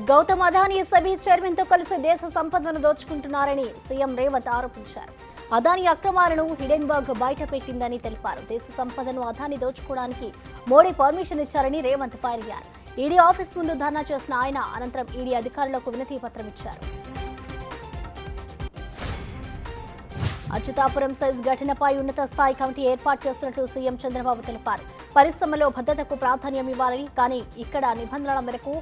Gautam Adani SEBI chairman తో కలిసి దేశ సంపదను దోచుకుంటున్నారని సీఎం రేవంత్ ఆరోపించారు. అదానీ అక్రమాలను హిడెన్బర్గ్ బయటపెట్టిందని తెలిపారు. దేశ సంపదను అదానీ దోచుకోవడానికి మోడీ పర్మిషన్ ఇచ్చారని రేవంత్ ఫైర్ అయ్యారు. ఈడీ ఆఫీస్ ముందు ధర్నా చేసిన ఆయన అనంతరం ఈడీ అధికారులకు వినతి పత్రం ఇచ్చారు. అచ్యుతాపురం సైజ్ ఘటనపై ఉన్నత స్థాయి కమిటీ ఏర్పాటు చేస్తున్నట్లు సీఎం చంద్రబాబు తెలిపారు. పరిశ్రమలో భద్రతకు ప్రాధాన్యం ఇవ్వాలని, కానీ ఇక్కడ నిబంధనల మేరకు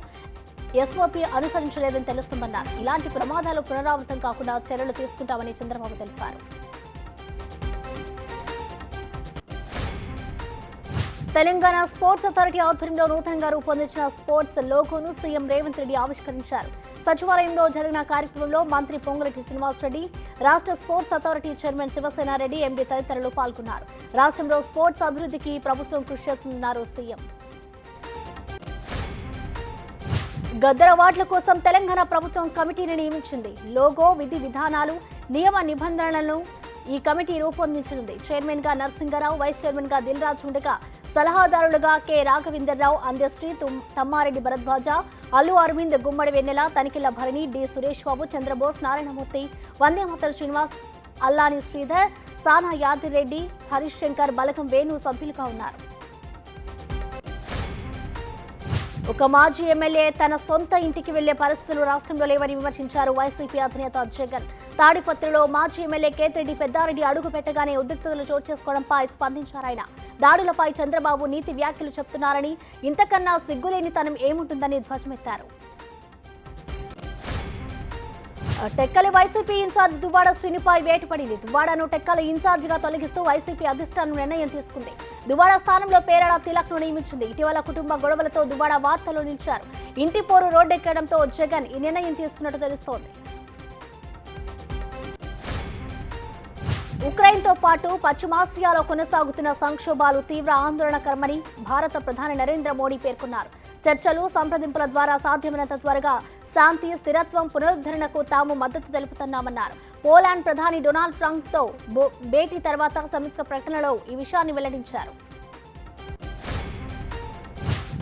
ఎస్ఓపీ అనుసరించలేదని తెలుస్తుందన్నారు. ఇలాంటి ప్రమాదాలు పునరావృతం కాకుండా చర్యలు తీసుకుంటామని చంద్రబాబు తెలిపారు. తెలంగాణ స్పోర్ట్స్ అథారిటీ ఆధ్వర్యంలో నూతనంగా రూపొందించిన స్పోర్ట్స్ లోగోను సీఎం రేవంత్ రెడ్డి ఆవిష్కరించారు. సచివాలయంలో జరిగిన కార్యక్రమంలో మంత్రి పొంగులేటి శ్రీనివాసరెడ్డి, రాష్ట్ర sports authority chairman Shiva Sena Reddy, MD తదితరులు పాల్గొన్నారు. రాష్ట్రంలో స్పోర్ట్స్ అభివృద్ధికి ప్రభుత్వం కృషి చేస్తుందన్నారు సీఎం. గద్దర అవార్డుల కోసం తెలంగాణ ప్రభుత్వం కమిటీని నియమించింది. లోగో, విధి విధానాలు, నియమ నిబంధనలను ఈ కమిటీ రూపొందించనుంది. చైర్మన్ గా నరసింగరావు, వైస్ చైర్మన్ గా దిల్రాజు ఉండగా సలహాదారులుగా కె రాఘవేందర్రావు, అందశ్రీ, తమ్మారెడ్డి భరద్వాజ, అల్లు అరవింద్, గుమ్మడి వెన్నెల, తనిఖీల భరణి, డి సురేష్ బాబు, చంద్రబోస్, నారాయణమూర్తి, వందేమాతర శ్రీనివాస్, అల్లాని శ్రీధర్, సానా యాదిరెడ్డి, హరీష్ శంకర్, బలగం వేణు సభ్యులుగా ఉన్నారు. ఒక మాజీ ఎమ్మెల్యే తన సొంత ఇంటికి వెళ్లే పరిస్థితులు రాష్ట్రంలో లేవని విమర్శించారు వైసీపీ అధినేత జగన్. తాడిపత్రిలో మాజీ ఎమ్మెల్యే కేతిరెడ్డి పెద్దారెడ్డి అడుగు పెట్టగానే ఉద్రిక్తతలు చోటు చేసుకోవడంపై స్పందించారాయన. దాడులపై చంద్రబాబు నీతి వ్యాఖ్యలు చెప్తున్నారని, ఇంతకన్నా సిగ్గులేని తనం ఏముంటుందని ధ్వజమెత్తారు. టెక్కలి వైసీపీ ఇన్ఛార్జ్ దువ్వాడ శ్రీనిపై వేటు పడింది. దువ్వాడను టెక్కలి ఇన్ఛార్జిగా తొలగిస్తూ వైసీపీ అధిష్టానం నిర్ణయం తీసుకుంది. దువ్వాడ స్థానంలో పేరాడ తిలక్ ను నియమించింది. ఇటీవల కుటుంబ గొడవలతో దువ్వాడ వార్తల్లో నిలిచారు. ఇంటి పోరు రోడ్డెక్కడంతో జగన్ ఈ నిర్ణయం తీసుకున్నట్టు తెలుస్తోంది. ఉక్రెయిన్తో పాటు పశ్చిమాసియాలో కొనసాగుతున్న సంక్షోభాలు తీవ్ర ఆందోళనకరమని భారత ప్రధాని నరేంద్ర మోడీ పేర్కొన్నారు. చర్చలు, సంప్రదింపుల ద్వారా సాధ్యమైనంత త్వరగా శాంతి, స్థిరత్వం పునరుద్ధరణకు తాము మద్దతు తెలుపుతున్నామన్నారు. పోలాండ్ ప్రధాని డొనాల్డ్ ట్రంప్తో భేటీ తర్వాత సంయుక్త ప్రకటనలో ఈ విషయాన్ని వెల్లడించారు.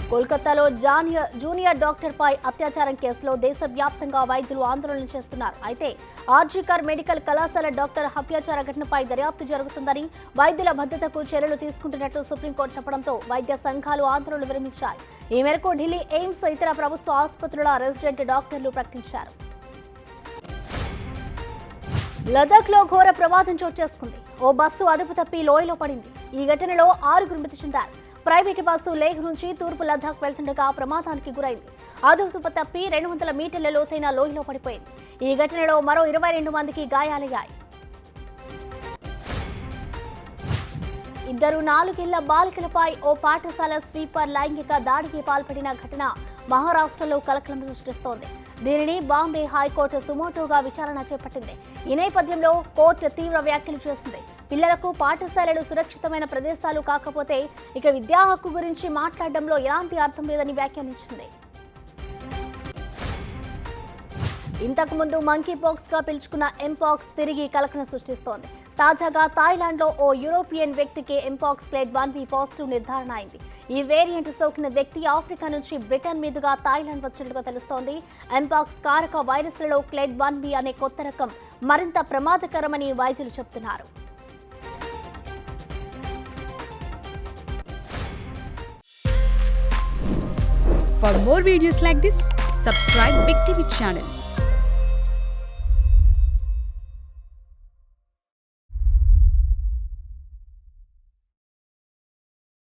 కోల్కతాలో జూనియర్ డాక్టర్పై అత్యాచారం కేసులో దేశవ్యాప్తంగా వైద్యులు ఆందోళన చేస్తున్నారు. అయితే ఆర్జీకర్ మెడికల్ కళాశాల డాక్టర్ హత్యాచార ఘటనపై దర్యాప్తు జరుగుతుందని, వైద్యుల భద్రతకు చర్యలు తీసుకుంటున్నట్లు సుప్రీంకోర్టు చెప్పడంతో వైద్య సంఘాలు ఆందోళనలు విరమించాయి. ఈ మేరకు ఢిల్లీ ఎయిమ్స్, ఇతర ప్రభుత్వ ఆసుపత్రుల రెసిడెంట్ డాక్టర్లు ప్రకటించారు. లదాఖ్ లో ఘోర ప్రమాదం చోటు చేసుకుంది. ఓ బస్సు అదుపు తప్పి లోయలో పడింది. ఈ ఘటనలో 6 మృతి చెందారు. ప్రైవేటు బస్సు లేహ్ నుంచి తూర్పు లదాఖ్ వెళ్తుండగా ప్రమాదానికి గురైంది. అదుపు తప్పి 200 మీటర్ల లోతైన లోయలో పడిపోయింది. ఈ ఘటనలో మరో 22 మందికి గాయాలయ్యాయి. 2 4 ఏళ్ల బాలికలపై ఓ పాఠశాల స్వీపర్ లైంగిక దాడికి పాల్పడిన ఘటన మహారాష్ట్రలో కలకలం సృష్టిస్తోంది. దీనిని బాంబే హైకోర్టు సుమోటోగా విచారణ చేపట్టింది. ఈ నేపథ్యంలో కోర్టు తీవ్ర వ్యాఖ్యలు చేసింది. పిల్లలకు పాఠశాలలు సురక్షితమైన ప్రదేశాలు కాకపోతే ఇక విద్యా హక్కు గురించి మాట్లాడడంలో ఎలాంటి అర్థం లేదని వ్యాఖ్యానించింది. ఇంతకు ముందు మంకీ పాక్స్ గా పిలుచుకున్న ఎంపాక్స్ తిరిగి కలకలం సృష్టిస్తోంది. తాజాగా థాయిలాండ్లో ఓ యూరోపియన్ వ్యక్తికి ఎంపాక్స్ క్లేడ్ 1B పాజిటివ్ నిర్ధారణ అయింది. ఈ వేరియంట్ సోకిన వ్యక్తి ఆఫ్రికా నుంచి బ్రిటన్ మీదుగా థాయిలాండ్ వచ్చినట్టుగా తెలుస్తోంది. ఎంపాక్స్ కారక వైరస్లలో క్లేడ్ 1B అనే కొత్త రకం మరింత ప్రమాదకరమని వైద్యులు చెబుతున్నారు. For more videos like this, subscribe Big TV channel.